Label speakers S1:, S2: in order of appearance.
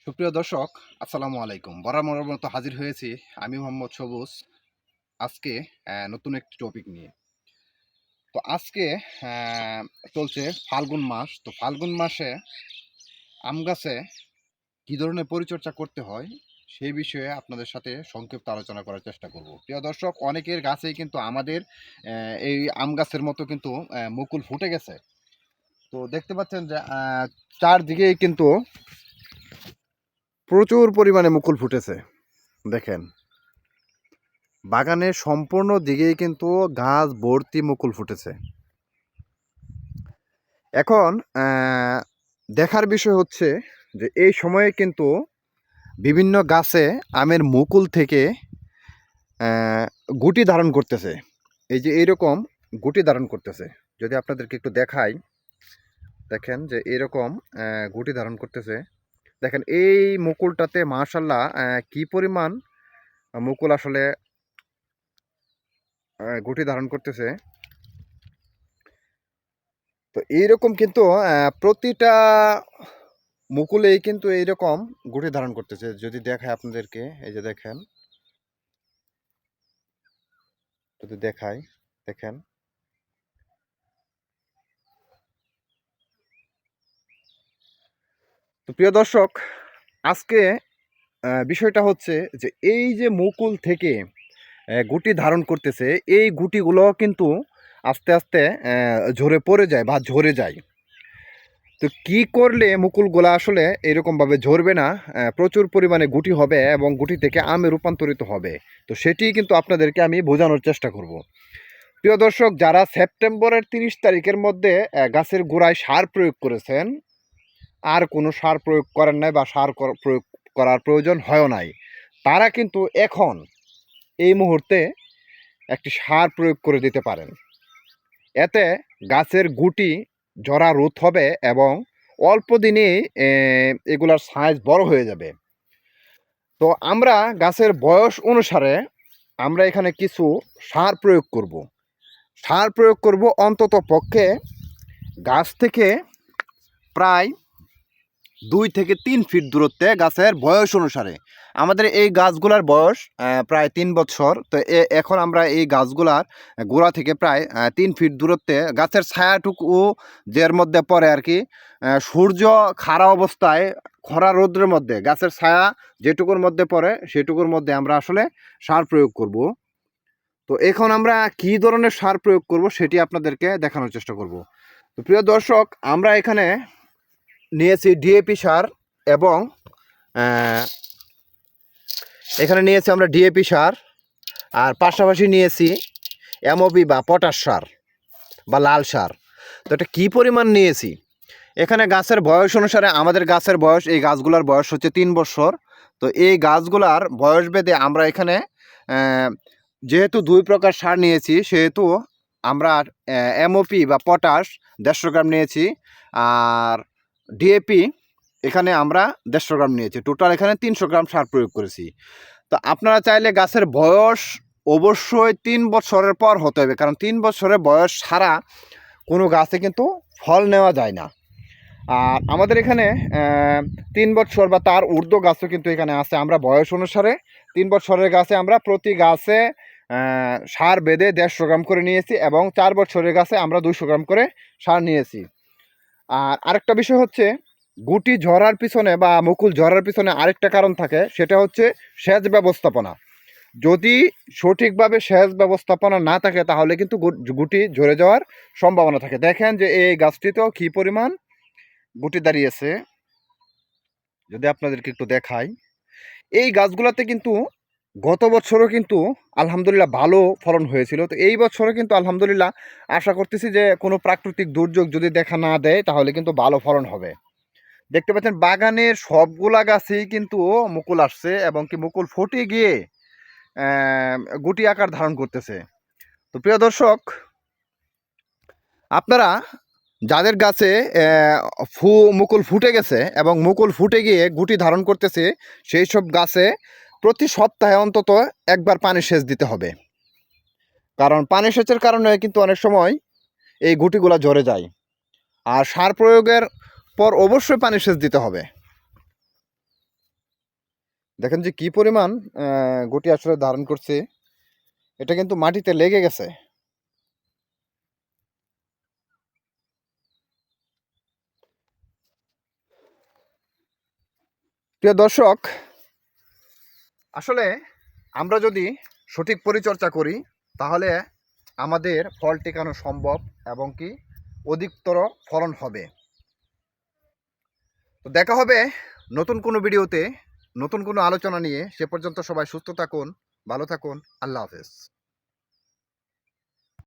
S1: সুপ্রিয় দর্শক, আসসালামু আলাইকুম। বরাবরের মতো হাজির হয়েছি আমি মোহাম্মদ সবুজ আজকে নতুন একটি টপিক নিয়ে। তো আজকে চলছে ফাল্গুন মাস। তো ফাল্গুন মাসে আম গাছে কী ধরনের পরিচর্যা করতে হয় সেই বিষয়ে আপনাদের সাথে সংক্ষিপ্ত আলোচনা করার চেষ্টা করব। প্রিয় দর্শক, অনেকের গাছেই কিন্তু আমাদের এই আম গাছের মতো কিন্তু মুকুল ফুটে গেছে। তো দেখতে পাচ্ছেন যে চারদিকেই কিন্তু প্রচুর পরিমাণে মুকুল ফুটেছে। দেখেন, বাগানের সম্পূর্ণ দিকেই কিন্তু গাছ ভর্তি মুকুল ফুটেছে। এখন দেখার বিষয় হচ্ছে যে এই সময়ে কিন্তু বিভিন্ন গাছে আমের মুকুল থেকে গুটি ধারণ করতেছে। এই যে এইরকম গুটি ধারণ করতেছে। যদি আপনাদেরকে একটু দেখাই, দেখেন যে এরকম গুটি ধারণ করতেছে। দেখেন এই মুকুলটাতে মাশাআল্লাহ কি পরিমাণ মুকুল আসলে গুটি ধারণ করতেছে। তো এইরকম কিন্তু প্রতিটা মুকুলেই কিন্তু এইরকম গুটি ধারণ করতেছে। যদি দেখায় আপনাদেরকে, এই যে দেখেন, যদি দেখাই, দেখেন। তো প্রিয় দর্শক, আজকে বিষয়টা হচ্ছে যে এই যে মুকুল থেকে গুটি ধারণ করতেছে, এই গুটিগুলো কিন্তু আস্তে আস্তে ঝরে পড়ে যায় বা ঝরে যায়। তো কি করলে মুকুলগুলা আসলে এরকমভাবে ঝরবে না, প্রচুর পরিমাণে গুটি হবে এবং গুটি থেকে আমে রূপান্তরিত হবে। তো সেটিই কিন্তু আপনাদেরকে আমি বোঝানোর চেষ্টা করব। প্রিয় দর্শক, যারা সেপ্টেম্বরের 30 তারিখের মধ্যে গাছের গোড়ায় সার প্রয়োগ করেছেন, আর কোনো সার প্রয়োগ করেন নাই বা সার প্রয়োগ করার প্রয়োজন হয়ও নাই, তারা কিন্তু এখন এই মুহূর্তে একটি সার প্রয়োগ করে দিতে পারেন। এতে গাছের গুটি ঝরা রোধ হবে এবং অল্প দিনেই এগুলার সাইজ বড় হয়ে যাবে। তো আমরা গাছের বয়স অনুসারে আমরা এখানে কিছু সার প্রয়োগ করব। সার প্রয়োগ করব অন্তত পক্ষে গাছ থেকে প্রায় 2 থেকে 3 ফিট দূরত্বে গাছের বয়স অনুসারে। আমাদের এই গাছগুলার বয়স প্রায় 3 বছর। তো এখন আমরা এই গাছগুলার গোড়া থেকে প্রায় 3 ফিট দূরত্বে গাছের ছায়াটুকু যের মধ্যে পড়ে আর কি, সূর্য খাড়া অবস্থায় খরা রৌদ্রের মধ্যে গাছের ছায়া যেটুকুর মধ্যে পড়ে সেটুকুর মধ্যে আমরা আসলে সার প্রয়োগ করব। তো এখন আমরা কী ধরনের সার প্রয়োগ করব সেটি আপনাদেরকে দেখানোর চেষ্টা করব। তো প্রিয় দর্শক, আমরা এখানে নিয়েছি ডিএপি সার এবং এখানে নিয়েছি আমরা ডিএপি সার, আর পাশাপাশি নিয়েছি এমওপি বা পটাশ সার বা লাল সার। তো এটা কী পরিমাণ নিয়েছি, এখানে গাছের বয়স অনুসারে আমাদের গাছের বয়স, এই গাছগুলার বয়স হচ্ছে 3 বছর। তো এই গাছগুলার বয়স ভেদে আমরা এখানে যেহেতু 2 প্রকার সার নিয়েছি, সেহেতু আমরা এমওপি বা পটাশ 150 গ্রাম নিয়েছি, আর ডিএপি এখানে আমরা 150 গ্রাম নিয়েছি। টোটাল এখানে 300 গ্রাম সার প্রয়োগ করেছি। তো আপনারা চাইলে গাছের বয়স অবশ্যই 3 বছরের পর হতে হবে, কারণ 3 বছরের বয়স ছাড়া কোনো গাছে কিন্তু ফল নেওয়া যায় না। আর আমাদের এখানে 3 বছর বা তার ঊর্ধ্ব গাছও কিন্তু এখানে আছে। আমরা বয়স অনুসারে 3 বছরের গাছে আমরা প্রতি গাছে সার বেঁধে 150 গ্রাম করে নিয়েছি এবং 4 বছরের গাছে আমরা 200 গ্রাম করে সার নিয়েছি। আর আরেকটা বিষয় হচ্ছে, গুটি ঝরার পিছনে বা মুকুল ঝরার পিছনে আরেকটা কারণ থাকে, সেটা হচ্ছে সেচ ব্যবস্থাপনা। যদি সঠিকভাবে সেচ ব্যবস্থাপনা না থাকে তাহলে কিন্তু গুটি ঝরে যাওয়ার সম্ভাবনা থাকে। দেখেন যে এই গাছটিতেও কী পরিমাণ গুটি দাঁড়িয়েছে। যদি আপনাদেরকে একটু দেখাই, এই গাছগুলোতে কিন্তু গত বছরও কিন্তু আলহামদুলিল্লাহ ভালো ফলন হয়েছিল। তো এই বছরও কিন্তু আলহামদুলিল্লাহ আশা করতেছি যে কোনো প্রাকৃতিক দুর্যোগ যদি দেখা না দেয় তাহলে কিন্তু ভালো ফলন হবে। দেখতে পাচ্ছেন বাগানের সবগুলা গাছেই কিন্তু মুকুল আসছে এবং কি মুকুল ফুটে গিয়ে গুটি আকার ধারণ করতেছে। তো প্রিয় দর্শক, আপনারা যাদের গাছে মুকুল ফুটে গেছে এবং মুকুল ফুটে গিয়ে গুটি ধারণ করতেছে, সেই সব গাছে প্রতি সপ্তাহে অন্তত একবার পানি সেচ দিতে হবে। কারণ পানি সেচের কারণে কিন্তু অনেক সময় এই গুটিগুলা ঝরে যায়। আর সার প্রয়োগের পর অবশ্যই পানি সেচ দিতে হবে। দেখেন যে কি পরিমাণ গুটি আসলে ধারণ করছে, এটা কিন্তু মাটিতে লেগে গেছে। প্রিয় দর্শক, আসলে আমরা যদি সঠিক পরিচর্যা করি তাহলে আমাদের ফল টেকানো সম্ভব এবং কি অধিকতর ফলন হবে। তো দেখা হবে নতুন কোনো ভিডিওতে, নতুন কোনো আলোচনা নিয়ে। সে পর্যন্ত সবাই সুস্থ থাকুন, ভালো থাকুন। আল্লাহ হাফেজ।